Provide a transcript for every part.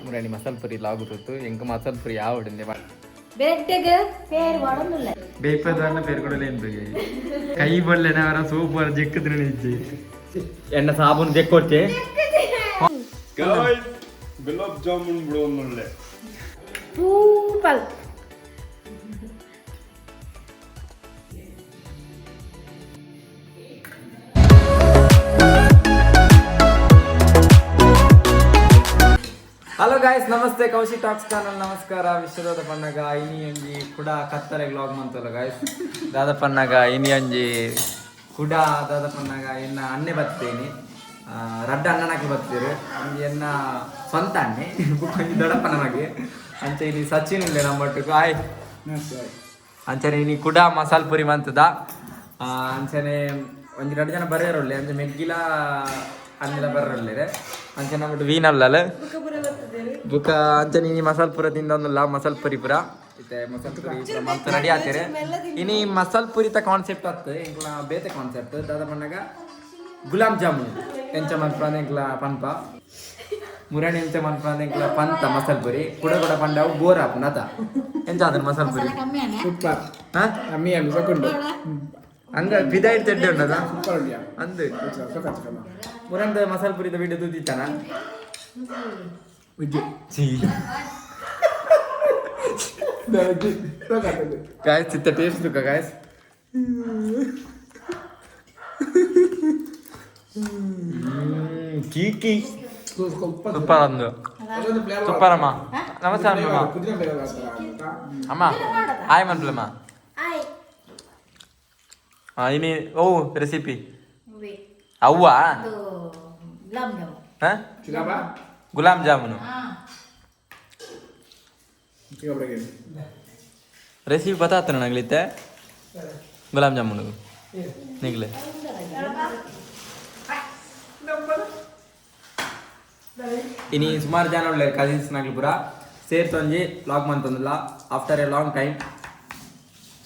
ಮುರಾಣಿ ಮಸಾಲ ಪುರಿ ಲಾಗುತ್ತು ಎಂಕ ಮಸಾಲ ಪುರಿ ಯಾವಡಿಂದೆ ಬೇಪದ పేరు కూడా లేదు కై బొల్లెన వర సూపర్ జెక్కు తిననిచ్చి ఎన్న సాబున్ జెక్కొచ్చే guys gulab jamun ಬಿಡೋನಲ್ಲೇ super. Hello guys ನಮಸ್ತೆ ಕೌಶಿ ಟಾಕ್ಸ್ ಚಾನಲ್ ನಮಸ್ಕಾರ ವಿಶ್ವದ ಪನ್ನಗ ಇನಿ ಅಂಜಿ ಕೂಡ ಕತ್ತರೆ ವ್ಲಾಗ್ ಮಂತಲ್ಲ ಗಾಯ್ಸ್ ದಾದ ಪನ್ನಗ ಇನಿ ಅಂಜಿ ಕೂಡ ದಾದ ಪನ್ನಗ ಎನ್ನ ಅನ್ನೆ ಬರ್ತೇನೆ ರಡ್ಡ ಅಣ್ಣನಕ್ಕೆ ಬರ್ತೀರಿ ಅಂಜಿ ಎನ್ನ ಸ್ವಂತ ಅನ್ನೆ ಒಂಜಿ ದೊಡ್ಡಪ್ಪನಗೆ ಅಂಚೆ ಇಲ್ಲಿ ಸಚಿನ್ ಇಲ್ಲೇ ನಮ್ಮೊಟ್ಟಿಗೆ ಆಯ್ ಅಂಚನೆ ಇನಿ ಕೂಡ ಮಸಾಲ ಪುರಿ ಮಂತದ ಅಂಚನೆ ಒಂಜಿ 2 ಜನ ಬರ್ಯಾರೊಳ್ಳೆ ಅಂಚೆ ಮೆಗ್ಗಿಲ ಅನ್ನೆಲ್ಲ ಬರ್ರೊಳ್ಳೆ ಅಂಚೆ ನಮ್ಮಟ್ಟು ವೀನಲ್ಲ ಬುಕ್ಕ ಅಂಚನೆ ಇನಿ ಮಸಾಲ ಪುರ ತಿಂದೊಂದಲ್ಲ ಮಸಾಲ ಪುರಿ ಪುರ ಇತ್ತೆ ಮಸಾಲ ಪುರಿ ಮಂತ್ ರೆಡಿ ಆತೀರಿ ಇನಿ ಮಸಾಲ ಪುರಿತ ಕಾನ್ಸೆಪ್ಟ್ ಆತು ಇಂಕ್ಲ ಬೇತೆ ಕಾನ್ಸೆಪ್ಟ್ ದಾದ ಪನ್ನಗ ಗುಲಾಬ್ ಜಾಮೂನ್ ಎಂಚ ಮನ್ಪಾಂದೆ ಇಂಕ್ಲ ಪನ್ಪ ಮುರಾಣಿ ಎಂಚ ಮನ್ಪಾಂದೆ ಇಂಕ್ಲ ಪಂತ ಮಸಾಲ ಪುರಿ ಕೂಡ ಕೂಡ ಪಂಡವು ಬೋರ್ ಆಪು ನತ ಎಂಚ ಅದನ್ನ ಮಸಾಲ ಪುರಿ ಸೂಪರ್ ಹಾ ಅಮ್ಮಿ ಅಮ್ಮಿ ಸಕೊಂಡು ಹಂಗ ಬಿದಾಯಿ ತೆಡ್ಡೆ ಉಂಟದ ಸೂಪರ್ ಉಂಡಿಯಾ ಅಂದು ಸೂಪರ್ ಮುರಂದ ಮಸಾಲ ಪುರಿದ ವಿಡಿಯೋ ತೂತಿತ್ತಾನ ಉಜ್ಜಿ ಛೀ ಉಜ್ಜಿ ಸೂಪರ್ ಗಾಯ್ಸ್ ಚಿತ್ತ ಟೇಸ್ಟ್ ದುಃಖ ಗಾಯ್ಸ್ ಕೀಕಿ ಸೂಪರ್ ಅಂದು ಸೂಪರ್ ಅಮ್ಮ ನಮಸ್ತೆ ಅಮ್ಮ ಅಮ್ಮ ಹಾಯ್ ಮನ್ಲಮ್ಮ ಇನಿ ಓ ರೆಸಿಪಿ ಅವ್ವ ಗುಲಾಬ್ ಜಾಮೂನು रेसिपी पता आता ना नगली गुलाब जामुन निघले इनी सुमार जन उल्ले कजिन्स नगली पूरा ಸೇರ್ತೊಂಜಿ ವ್ಲಾಗ್ ಮಂತೊಂದಿಲ್ಲ after a long time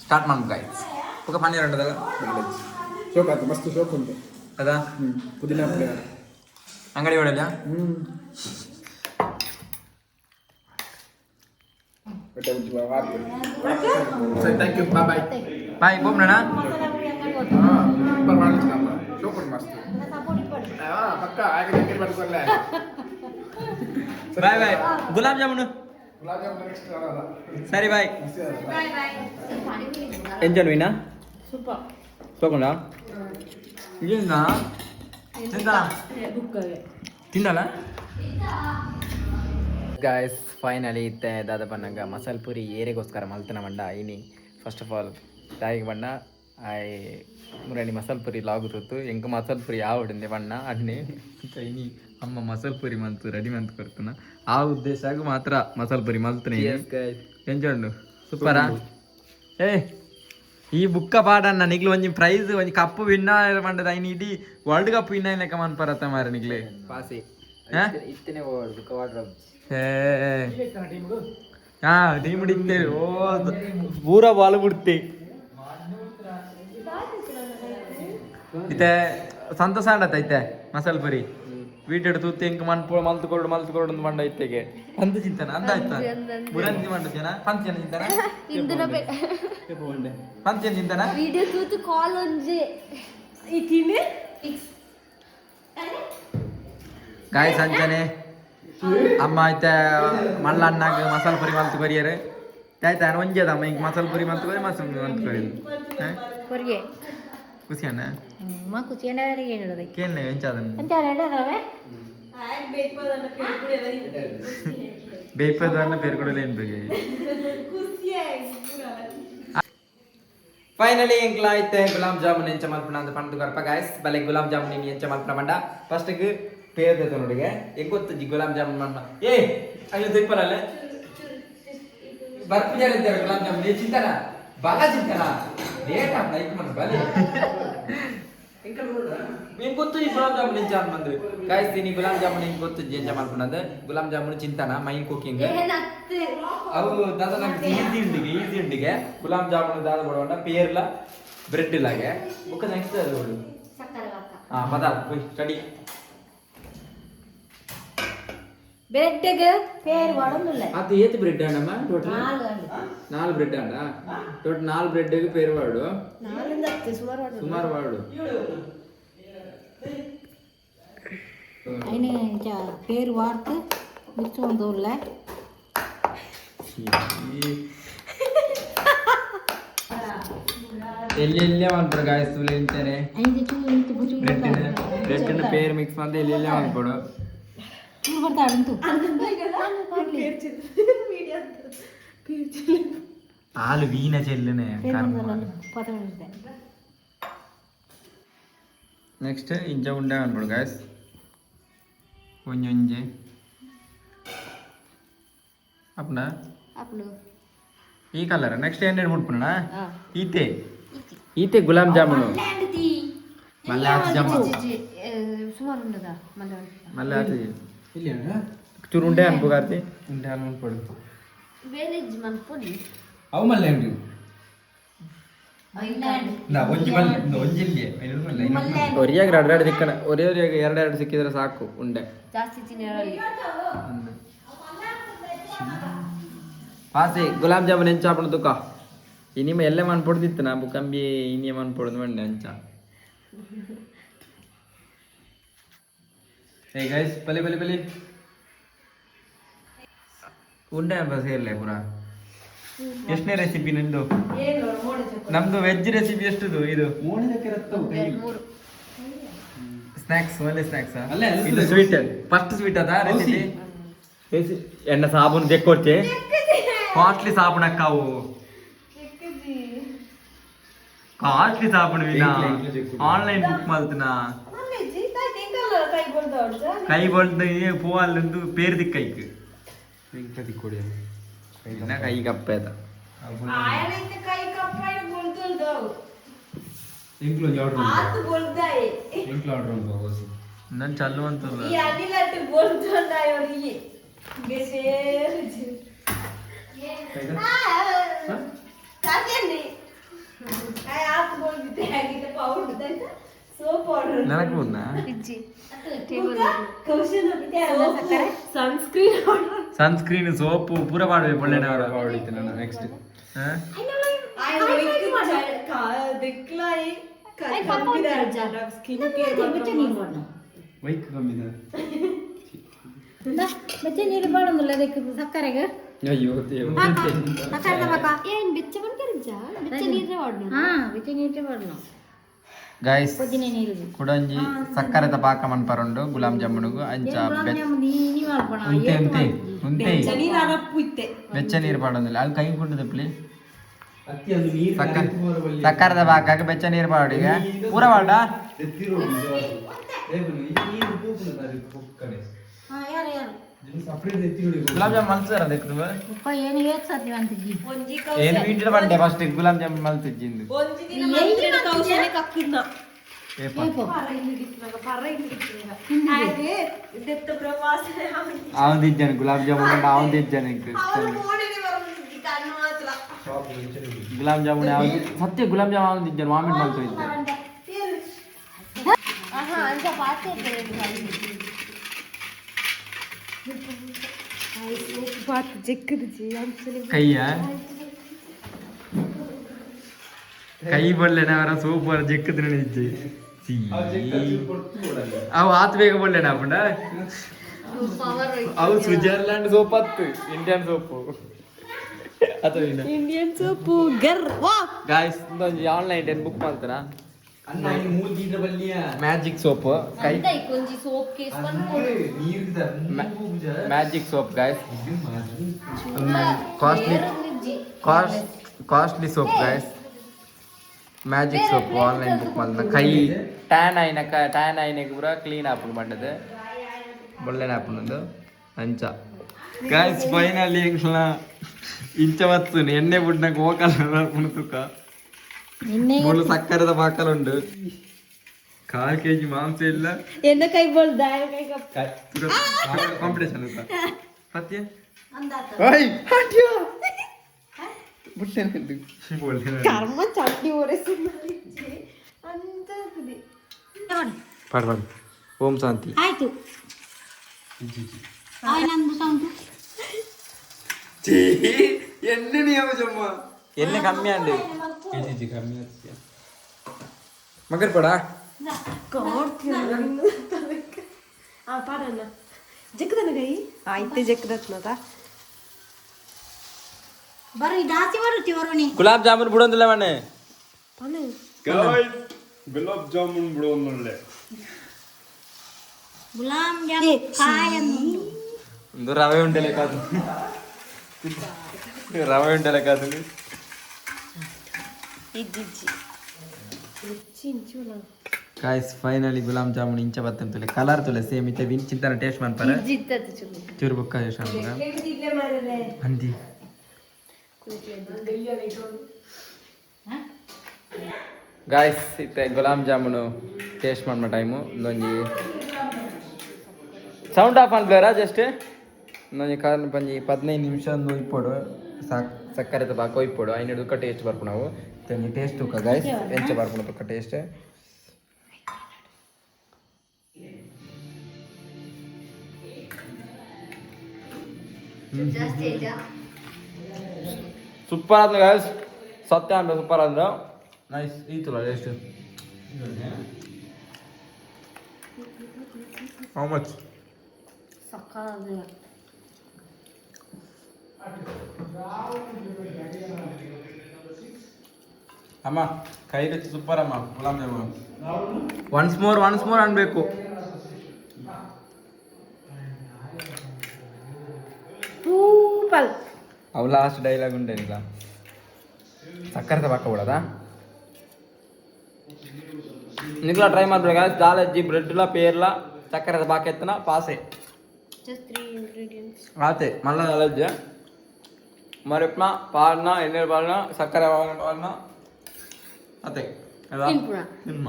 start ಮಾಡ್ಬೇಕು ಗೈಸ್ ಪಕ್ಕ ಪನ್ನೀರ್ ಉಂಟದಲ್ಲ ಶೋಕ್ ಆಯ್ತು ಮಸ್ತ್ ಶೋಕ್ ಉಂಟು ಅದಾ ಪುದೀನ ಪುಡಿ ಅಂಗಡಿ ಹೊಡಲ್ಲ thank you bye bye bye ಬೋಮ್ರಣ ಸೂಪರ್ ಮಾಡಿಸ್ ನಮ್ಮ ಶೋಕ್ ಉಂಟು ಮಸ್ತ್ ಪಕ್ಕ ಆಗಿ ಬರ್ಕೊಳ್ಳೆ bye bye gulab jamun gulab jamun next ಅಲ್ಲ ಸರಿ ಬಾಯ್ ಎಂಜಾಯ್ ವಿನಾ ಸೂಪರ್ ತಗೊಂಡ ಇಲ್ಲ ತಿಂದಲ್ಲ ಗಾಯ್ಸ್ ಫೈನಲಿ ಇತ್ತೆ ದಾದ ಬಣ್ಣಗ ಮಸಾಲ ಪುರಿ ಏರಿಗೋಸ್ಕರ ಮಲ್ತನ ಬಂಡ ಇನಿ ಫಸ್ಟ್ ಆಫ್ ಆಲ್ ದಾಯಿಗೆ ಬಣ್ಣ ಆಯ್ ಮುರಾಣಿ ಮಸಾಲ ಪುರಿ ಲಾಗುತ್ತು ಎಂಕ ಮಸಾಲ ಪುರಿ ಯಾವಡಿಂದೆ ಬಣ್ಣ ಅಣ್ಣೆ ಇನಿ ಅಮ್ಮ masala Puri month ready month ಕೊಡ್ತಾನ ಆ ಉದ್ದೇಶಾಗ ಮಾತ್ರ ಮಸಾಲ ಪುರಿ ಮಲ್ತನೆ ಎಂಜೊಂಡು ಸೂಪರಾ ಏ ಈ ಬುಕ್ಕ ಪಾಡಣ್ಣ ನಿಗ್ಲು ಒಂಜಿ ಪ್ರೈಸ್ ಒಂಜಿ ಕಪ್ಪು ವಿನ್ನ ಮಂಡದ ಐನ್ ಇಡೀ ವರ್ಲ್ಡ್ ಕಪ್ ವಿನ್ನ ಲೆಕ್ಕ ಮನ್ಪರತ್ತ ಮಾರ ನಿಗ್ಲೆ ಪಾಸಿ ಇತ್ತನೆ ಬುಕ್ಕ ವಾಡ್ರಬ್ ಹಾ ಟೀಮ್ ಹಿಡಿತೇವೆ ಓ ಪೂರ ಬಾಲ್ ಬಿಡ್ತೆ ಇತ್ತೆ ಸಂತೋಷ ಆಡತ್ತ ಐತೆ ಮಸಾಲ ಪುರಿ ವೀಟೆಡ್ ತೂತಿ ಎಂಕ್ ಮಲ್ತುಕೊಡು ಒಂದು ಮಂಡ ಇತ್ತೆಗೆ ಅಂದ ಚಿಂತನ ಅಂದ ಆಯ್ತಾ ಮುರಂಜಿ ಮಂಡ ಜನ ಪಂಚನ ಚಿಂತನ ಪಂಚನ ಚಿಂತನ ವಿಡಿಯೋ ತೂತು ಕಾಲ್ ಒಂಜೆ ಇತಿನೆ ಗಾಯ ಸಂಚನೆ ಅಮ್ಮ ಐತೆ ಮಲ್ಲಣ್ಣಾಗ ಮಸಾಲ ಪುರಿ ಮಲ್ತು ಕೊರಿಯರೆ ಆಯ್ತಾ ಒಂಜೇದ ಅಮ್ಮ ಹಿಂಗೆ ಮಸಾಲ ಪುರಿ ಮಲ್ತು ಕೊರಿ ಮಸಾಲ ಪುರಿ ಮಲ್ತು ಕೊರಿ ಕೊರಿಗೆ ಖುಷಿಯನ್ನ ಮಾ ಕುಚಿಯಂಡವರಿಗೆ ಹೇಳಿದೆ ಕೇಳನೆ ಎಂಚಾದನ್ನು ಅಂತ ಹೇಳಿದವೆ ಬೇಪದನ್ನ ಪೇರು ಕೊಡಲೇ ಎಂಬಗೆ ಫೈನಲಿ ಎಂಕ್ಲ ಐತೆ ಗುಲಾಬ್ ಜಾಮೂನ್ ಎಂಚ ಮಲ್ಪಣ ಅಂತ ಪಂಡು ಗರ್ಪ ಗಾಯ್ಸ್ ಬಲೆ ಗುಲಾಬ್ ಜಾಮೂನ್ ಎಂಚ ಮಲ್ಪಣ ಮಂಡ ಫಸ್ಟ್ಗೆ ಪೇರ್ ದೇತ ನೋಡಿಗೆ ಎಂಗೊತ್ತು ಗುಲಾಬ್ ಜಾಮೂನ್ ಮಣ್ಣ ಏ ಅಯ್ಯೋ ದಿಪ್ಪರಲ್ಲ ಬರ್ಪಿದ್ದಾರೆ ಅಂತಾರೆ ಗುಲಾಬ್ ಜಾಮೂನ್ ಏ ಚಿಂತನ ಬಾಗ ಚಿಂತನ ಲೇಟ್ ಆಗ ಲೈಕ್ ಮಾಡಿ ಬಲೆ మేము ಗೊತ್ತು ಈ ಗುಲಾಬ್ ಜಾಮೂನ್ ಎಂಚ ಅನ್ಬಂದು ಗಾಯ್ಸ್ ತಿನಿ ಗುಲಾಬ್ ಜಾಮೂನ್ ಹೆಂಗ್ ಗೊತ್ತು ಎಂಚ ಮಲ್ಪಣದ ಗುಲಾಬ್ ಜಾಮೂನ್ ಚಿಂತನ ಮೈ ಕುಕಿಂಗ್ ಅವು ದಾದ ನಮ್ಗೆ ಈಸಿ ಉಂಡಿಗೆ ಗುಲಾಬ್ ಜಾಮೂನ್ ದಾದ ಕೊಡೋಣ ಪೇರ್ಲ ಬ್ರೆಡ್ ಇಲ್ಲಾಗೆ ಬುಕ್ಕ ನೆಕ್ಸ್ಟ್ ಅದು ಪದ ಸ್ಟಡಿ ಬ್ರೆಡ್ಗೆ ಪೇರ್ ಮಾಡೋದಿಲ್ಲ ಅದು ಏತ್ ಬ್ರೆಡ್ ಅಣ್ಣಮ್ಮ ಟೋಟಲ್ 4 ಬ್ರೆಡ್ ಅಣ್ಣ ಟೋಟಲ್ 4 ಬ್ರೆಡ್ಗೆ ಪೇರ್ ವಾಡು ಸುಮಾರು ವಾಡು അതിന് പേര് വാർത്ത് മിക്സ് കൊണ്ടുള്ള ಎಲ್ಲೆಲ್ಲೇ ಮಾಡ್ತಾರೆ ಗಾಯ್ಸ್ ತುಳಿಂತಾನೆ അതിന്റെ ಬ್ರೆಡ್ನ ಪೇರ್ ಮಿಕ್ಸ್ ಮಾಡಿ ಎಲ್ಲೆಲ್ಲೇ ಮಾಡ್ಕೊಡು ಚೂರು ಬರ್ತಾ ಅಡಂತು ಹಾಲು ವೀನ ಚೆಲ್ಲನೆ ನೆಕ್ಸ್ಟ್ ಇಂಜ ಉಂಡೆ ಮಾಡ್ಬಿಡು ಗಾಯ್ಸ್ ಒಂಜೊಂಜೆ ಅಪ್ಪನ ಈ ಕಲರ್ ನೆಕ್ಸ್ಟ್ ಏನೇನು ಮುಟ್ಪುಣ ಈತೆ ಗುಲಾಬ್ ಜಾಮೂನು ಮಲ್ಲೆ ಹಾಕಿ ಜಾಮೂನು ಸುಮಾರು ಉಂಡದ ಮಲ್ಲೆ ಹಾಕಿ ಇಲ್ಲಿ ಚೂರು ಉಂಡೆ ಅನ್ಪು ಕಾರ್ತಿ ಉಂಡೆ ಹಾಲು ಮುಟ್ಪಡು ವೇಲೇಜ್ ಮನ್ಪೊಡಿ ಅವು ಮಲ್ಲೆ ಉಂಟು ಒರಿಯಾಗ ಎರಡು ಸಿಕ್ಕಣ ಒರಿಯಾಗ ಎರಡು ಸಿಕ್ಕಿದ್ರೆ ಸಾಕು ಉಂಡೆ ಜಾಸ್ತಿ ತಿನ್ನೋರಲ್ಲಿ ಪಾಸಿ ಗುಲಾಬ್ ಜಾಮೂನ್ ಹೆಂಚ ಹಾಪಣ ತುಕ ಇನಿಮ ಎಲ್ಲೇ ಮನ್ಪೊಡ್ದಿತ್ತು ನಾ ಕಂಬಿ ಇನಿಯ ಮನ್ಪೊಡ್ದು ಮಂಡೆ ಹೆಂಚ ಏ ಗೈಸ್ ಬಲಿ ಬಲಿ ಬಲಿ ಉಂಡೆ ಅನ್ಪ ಸೇರ್ಲೆ ಪುರ ಎಷ್ಟನೇ ರೆಸಿಪಿ ನಿಂದು ನಮ್ದು ವೆಜ್ ರೆಸಿಪಿ ಎಷ್ಟದು ಇದು ಸ್ನಾಕ್ಸ್ ಒಳ್ಳೆ ಸ್ನಾಕ್ಸ್ ಇದು ಸ್ವೀಟ್ ಫಸ್ಟ್ ಸ್ವೀಟ್ ಅದ ರೆಸಿಪಿ ಎಣ್ಣ ಸಾಬೂನು ತೆಕ್ಕೊಡ್ಚೆ ಕಾಸ್ಟ್ಲಿ ಸಾಬೂನ್ ಅಕ್ಕಾವು ಕಾಸ್ಟ್ಲಿ ಸಾಬೂನು ಆನ್ಲೈನ್ ಬುಕ್ ಮಾಡ್ತೀನಾ ಕೈ ಬಳ್ದು ಪೋವಲ್ಲೊಂದು ಪೇರ್ ದಿಕ್ಕೈಕ್ ಕೈ ಕಪ್ಪೇದ ನನ್ ಚಲ್ಲು ಅಂತಲ್ಲ ನನಗೆ ಬಂದ ಸನ್ಸ್ಕ್ರೀನ್ ಸೋಪು ಪೂರ ಮಾಡ್ಬೇಕು ಒಳ್ಳೆ ನೆಕ್ಸ್ಟ್ ಬೆಚ್ಚ ನೀರು ಬಾಡೊಂದಿಲ್ಲ ಅದಕ್ಕೆ ಸಕ್ಕರೆಗೆ ಅಯ್ಯೋ ಸಕ್ಕರೆ ತಗೋಕ ಏನು ಬೆಚ್ಚ ಬಂದಿರಜ್ಜ ಬೆಚ್ಚ ನೀರೇ ಬಾಡೋಣ ಬೆಚ್ಚ ನೀರೇ ಬಾಡೋಣ ಗೈಸ್ ಪುದೀನ ನೀರು ಕುಡಂಜಿ ಸಕ್ಕರೆ ಪಾಕ ಮನ್ಪರುಂಡು ಗುಲಾಬ್ ಜಾಮೂನುಗು ಅಂಚ ಉಂತೆ ಉಂತೆ ಉಂತೆ ಬೆಚ್ಚ ನೀರು ಪಾಡೋದಿಲ್ಲ ಅಲ್ಲಿ ಕೈ ಕುಂಟು ತಪ್ಪಲಿ ಸಕ್ಕರದ ಪಾಕಕ್ಕೆ ಬೆಚ್ಚ ನೀರು ಪಾಡು ಈಗ ಪೂರ ಪಾಡ ಗುಲಾಬ್ ಜಾಮೂನ್ ಮಲ್ತಾರ ಏನು ಹೇಳ್ತಿ ಅಂತಿದ್ದಿ ಏನು ವೀಟಿನ ಬಂಡೆ ಫಸ್ಟ್ ಗುಲಾಬ್ ಜಾಮೂನ್ ಮಲ್ತಿಜ್ಜಿಂದು ಅವನ್ ತಿಜ್ಜಾನೆ ಗುಲಾಬ್ ಜಾಮೂನ್ ಅವನ್ ತಿಜ್ಜಾನೆ ಗುಲಾಬ್ ಜಾಮೂನ್ ಯಾವ ಸತ್ಯ ಗುಲಾಬ್ ಜಾಮೂನ್ ಅವನ್ ತಿಜ್ಜಾನೆ ವಾಮಿಟ್ ಮಾಡ್ತಾ ಇದ್ದೆ ಕೈಯ ಕೈ ಬಲ್ಲೆನ ಅವರ ಸೂಪರ್ ಜೆಕ್ಕದ ನಿಜ್ಜೆ ಅವು ಆತ್ ಬೇಗ ಬಲ್ಲೆನ ಅಪ್ಪಂಡ ಅವು ಸ್ವಿಟ್ಜರ್ಲ್ಯಾಂಡ್ ಸೋಪ್ ಅತ್ತು ಇಂಡಿಯನ್ ಸೋಪು ಅಥವಾ ಇಂಡಿಯನ್ ಸೋಪು ಗರ್ವಾ ಗಾಯ್ಸ್ ಆನ್ಲೈನ್ ಬುಕ್ ಮಾಡ್ತಾರಾ ಮ್ಯಾಜಿಕ್ ಸೋಪ್ ಕೈ magic soap guys costly soap guys magic soap online book ಮಾಡಿದ ಕೈ ಟ್ಯಾನ್ ಐನಕ್ಕೆ ಪೂರ ಕ್ಲೀನ್ ಆಪುಂಡು ಪಂಡದು ಒಳ್ಳೆನ ಆಪುಂಡು ಅಂಚ ಗಾಯ್ಸ್ ಫೈನಲಿ ಇಂಚ ವತ್ತು ಎಣ್ಣೆ ಬುಡ್ನಾಗ ಹೋಗಲ್ಲ ತುಕ ಮುಳ್ಳು ಸಕ್ಕರೆದ ಪಾಕಲುಂಡು 1/4 kg ಮಾಂಸ ಇಲ್ಲ ಎನ್ನ ಕೈ ಬೋಲ್ದ ಕಾಂಪಿಟೇಷನ್ ಪತ್ಯ ಓಯ್ ಹಾಟ್ಯೋ ಬುಟ್ಟೆನೆ ಕರ್ಮ ಚಟ್ನಿ ಒರೆಸಿ ಅಂತ ಪಾಡು ಓಂ ಶಾಂತಿ. ಆಯ್ತು ನಂದು ಸೌಂಡ್ ಎಣ್ಣೆ ನಿಯಮ ಜಮ್ಮ ಎಣ್ಣೆ ಕಮ್ಮಿ ಅಂಡಿ ಕಮ್ಮಿ ಮಗರ್ ಪಡ ಆಯ್ತು ಜಕ್ಕದತ್ನದ ಬರೀ ಜಾಸ್ತಿ ಬರುತ್ತೆ ವರುಣಿ ಗುಲಾಬ್ ಜಾಮೂನ್ ಬಿಡೋದಿಲ್ಲ ಮನೆ ಗಾಯ್ಸ್ ಗುಲಾಬ್ ಜಾಮೂನ್ ಬಿಡೋನಲ್ಲೇ ಗುಲಾಮ್ ಜಾಮೂನ್ ಕಾಯನ್ನು ಒಂದು ರವೆ ಉಂಟಲೆ ಕಾದು ರವೆ ಉಂಟಲೆ ಕಾದು guys finally gulab jamun inch बत्तन तुले कलर तुले सेम इते विन चिंतन टेस्ट मन पर चूर बुक्का जो शाम का अंदी गाइस इते गुलाब जामुन टेस्ट मन टाइम नोंजी सौंड ऑफ अनब्लेरा जस्ट नोंजी कारण पंजी 15 निमिष नो इप्पोडु सक्कर तो बाको इप्पोडु आइनेडु का टेस्ट बरपु नावु तेनी टेस्ट का गाइस ಎಂಚ ಬರಪುನ ಪಕ್ಕ ಟೇಸ್ಟ್ ಸೂಪರ್ ಆದ गाइस ಸತ್ಯ ಅಂದ್ರೆ ಸೂಪರ್ ಆದ ನೈಸ್ ಈತಲ್ಲ ಟೇಸ್ಟ್ ಹೌ ಮಚ್ ಸಕ್ಕತ್ತಾಗಿದೆ ಅಮ್ಮ ಕೈ ರುಚಿ ಸೂಪರ್ ಅಮ್ಮ ಗುಲಾಬ್ ಜಾಮೂನ್ ಒನ್ಸ್ ಮೋರ್ ಅನ್ಬೇಕು ಸೂಪರ್ ಅವು ಲಾಸ್ಟ್ ಡೈಲಾಗ್ ಉಂಟೇನಿಲ್ಲ ಸಕ್ಕರೆ ಬಾಕೂಡದಾ ನಿಕ್ಲ ಟ್ರೈ ಮಾಡ್ಬೇಕು ದಾಲಜ್ಜಿ ಬ್ರೆಡ್ಲ ಪೇರ್ಲ ಸಕ್ಕರೆ ಬಾಕೆತ್ತನ ಪಾಸೆ just 3 ingredients ಆತೆ ಮಲ್ಲ ದಾಲಜ್ಜ ಮರಿಪ್ನ ಪಾಲ್ನ ಎಣ್ಣೆ ಪಾಲ್ನ ಸಕ್ಕರೆ ಪಾಲ್ನ ಅದೇ ನಿಮ್ಮ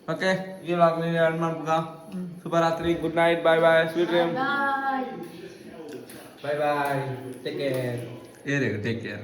ಓಕೆ ಈ ವ್ಲಾಗ್ ನೀವು ಎಂಡ್ ಮಾಡ್ಬೋದಾ ಶುಭರಾತ್ರಿ good night bye bye sweet dream bye bye take care take care